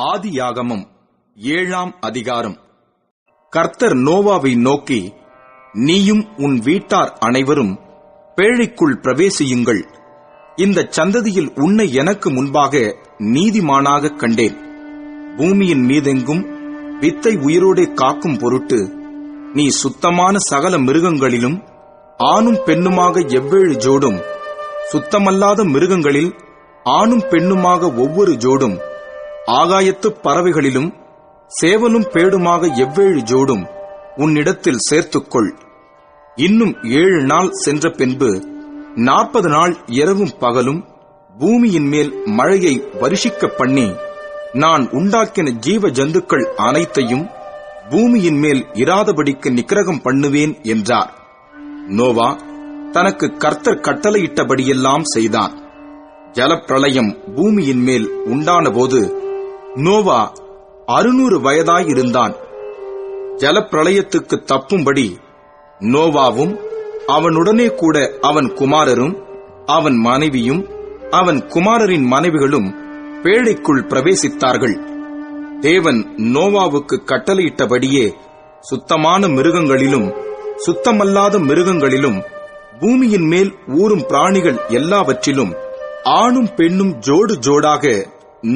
ஆதியாகமம் 7ஆம் அதிகாரம். கர்த்தர் நோவாவை நோக்கி, நீயும் உன் வீட்டார் அனைவரும் பேழைக்குள் பிரவேசியுங்கள். இந்த சந்ததியில் உன்னை எனக்கு முன்பாக நீதிமானாக கண்டேன். பூமியின் மீதெங்கும் வித்தை உயிரோடே காக்கும் பொருட்டு நீ சுத்தமான சகல மிருகங்களிலும் ஆணும் பெண்ணுமாக 7 ஜோடும், சுத்தமல்லாத மிருகங்களில் ஆணும் பெண்ணுமாக ஒவ்வொரு ஜோடும், ஆகாயத்துப் பறவைகளிலும் சேவலும் பேடுமாக 7 ஜோடும் உன்னிடத்தில் சேர்த்துக்கொள். இன்னும் 7 நாள் சென்ற பின்பு 40 நாள் இரவும் பகலும் பூமியின் மேல் மழையை வருஷிக்க பண்ணி, நான் உண்டாக்கின ஜீவ ஜந்துக்கள் அனைத்தையும் பூமியின் மேல் இராதபடிக்கு நிக்கிரகம் பண்ணுவேன் என்றார். நோவா தனக்கு கர்த்தர் கட்டளையிட்டபடியெல்லாம் செய்தான். ஜலப்பிரளயம் பூமியின் மேல் உண்டானபோது நோவா 600 வயதாயிருந்தான். ஜலப்பிரளயத்துக்கு தப்பும்படி நோவாவும் அவனுடனே கூட அவன் குமாரரும் அவன் மனைவியும் அவன் குமாரரின் மனைவிகளும் பேழைக்குள் பிரவேசித்தார்கள். தேவன் நோவாவுக்கு கட்டளையிட்டபடியே சுத்தமான மிருகங்களிலும் சுத்தமல்லாத மிருகங்களிலும் பூமியின் மேல் ஊறும் பிராணிகள் எல்லாவற்றிலும் ஆணும் பெண்ணும் ஜோடு ஜோடாக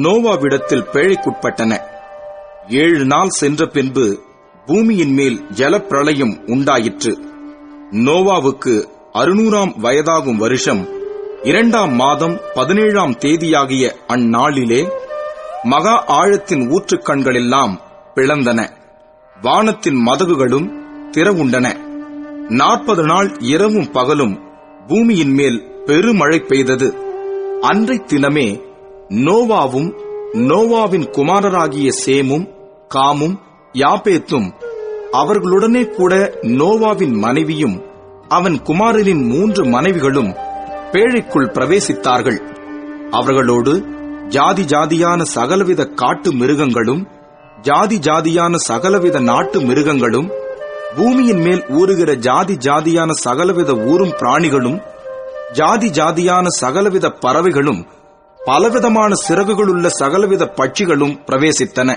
நோவாவிடத்தில் பேழைக்குட்பட்டன. 7 நாள் சென்ற பின்பு பூமியின் மேல் ஜலப்பிரளயம் உண்டாயிற்று. நோவாவுக்கு 600ஆம் வயதாகும் வருஷம் 2ஆம் மாதம் 17ஆம் தேதியாகிய அந்நாளிலே மகா ஆழத்தின் ஊற்றுக்கண்களெல்லாம் பிளந்தன. வானத்தின் மதகுகளும் திறவுண்டன. 40 நாள் இரவும் பகலும் பூமியின் மேல் பெருமழை பெய்தது. அன்றைத் தினமே நோவாவும் நோவாவின் குமாரராகிய சேமும் காமும் யாப்பேத்தும் அவர்களுடனே கூட நோவாவின் மனைவியும் அவன் குமாரரின் 3 மனைவிகளும் பேழைக்குள் பிரவேசித்தார்கள். அவர்களோடு ஜாதி ஜாதியான சகலவித காட்டு மிருகங்களும் ஜாதி ஜாதியான சகலவித நாட்டு மிருகங்களும் பூமியின் மேல் ஊறுகிற ஜாதி ஜாதியான சகலவித ஊரும் பிராணிகளும் ஜாதி ஜாதியான சகலவித பறவைகளும் பலவிதமான சிறகுகளுள்ள சகலவித பட்சிகளும் பிரவேசித்தன.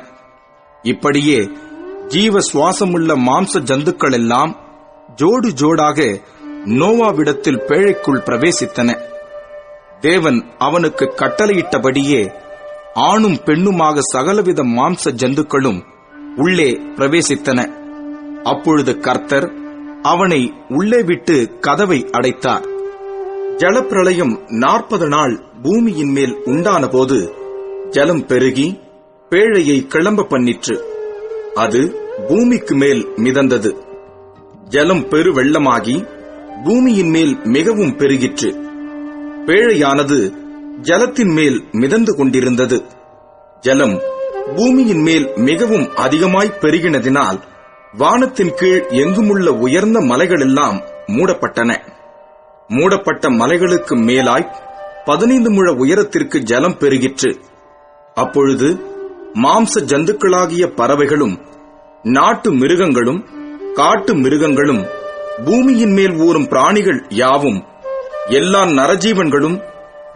இப்படியே ஜீவ சுவாசமுள்ள மாம்ச ஜந்துக்கள் எல்லாம் ஜோடு ஜோடாக நோவாவிடத்தில் பேழைக்குள் பிரவேசித்தன. தேவன் அவனுக்கு கட்டளையிட்டபடியே ஆணும் பெண்ணுமாக சகலவித மாம்ச ஜந்துக்களும் உள்ளே பிரவேசித்தன. அப்பொழுது கர்த்தர் அவனை உள்ளே விட்டு கதவை அடைத்தார். ஜலப்பிரளயம் 40 நாள் பூமியின் மேல் உண்டானபோது ஜலம் பெருகி பேழையை கிளம்ப பண்ணிற்று. அது பூமிக்கு மேல் மிதந்தது. ஜலம் பெரு வெள்ளமாகி பூமியின் மேல் மிகவும் பெருகிற்று. பேழையானது ஜலத்தின் மேல் மிதந்து கொண்டிருந்தது. ஜலம் பூமியின் மேல் மிகவும் அதிகமாய் பெருகினதினால் வானத்தின் கீழ் எங்குமுள்ள உயர்ந்த மலைகளெல்லாம் மூடப்பட்டன. மூடப்பட்ட மலைகளுக்கு மேலாய் 15 முழ உயரத்திற்கு ஜலம் பெருகிற்று. அப்பொழுது மாம்ச ஜந்துக்களாகிய பறவைகளும் நாட்டு மிருகங்களும் காட்டு மிருகங்களும் பூமியின் மேல் ஊறும் பிராணிகள் யாவும் எல்லா நரஜீவன்களும்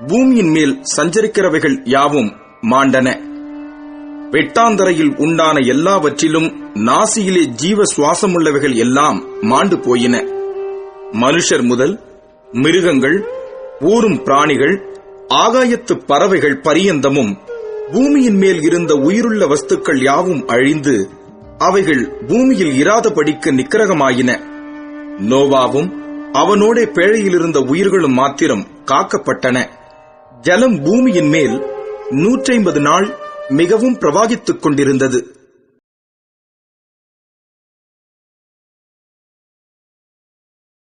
பூமியின் மேல் சஞ்சரிக்கிறவைகள் யாவும் மாண்டன. வெட்டாந்தரையில் உண்டான எல்லாவற்றிலும் நாசியிலே ஜீவ சுவாசமுள்ளவைகள் எல்லாம் மாண்டு போயின. மனுஷர் முதல் மிருகங்கள் ஊரும் பிராணிகள் ஆகாயத்து பறவைகள் பரியந்தமும் பூமியின் மேல் இருந்த உயிருள்ள வஸ்துக்கள் யாவும் அழிந்து அவைகள் பூமியில் இராதபடிக்கு நிக்கிரகமாயின. நோவாவும் அவனோட பேழையிலிருந்த உயிர்களும் மாத்திரம் காக்கப்பட்டன. ஜலம் பூமியின் மேல் 150 நாள் மிகவும் பிரவாகித்துக் கொண்டிருந்தது.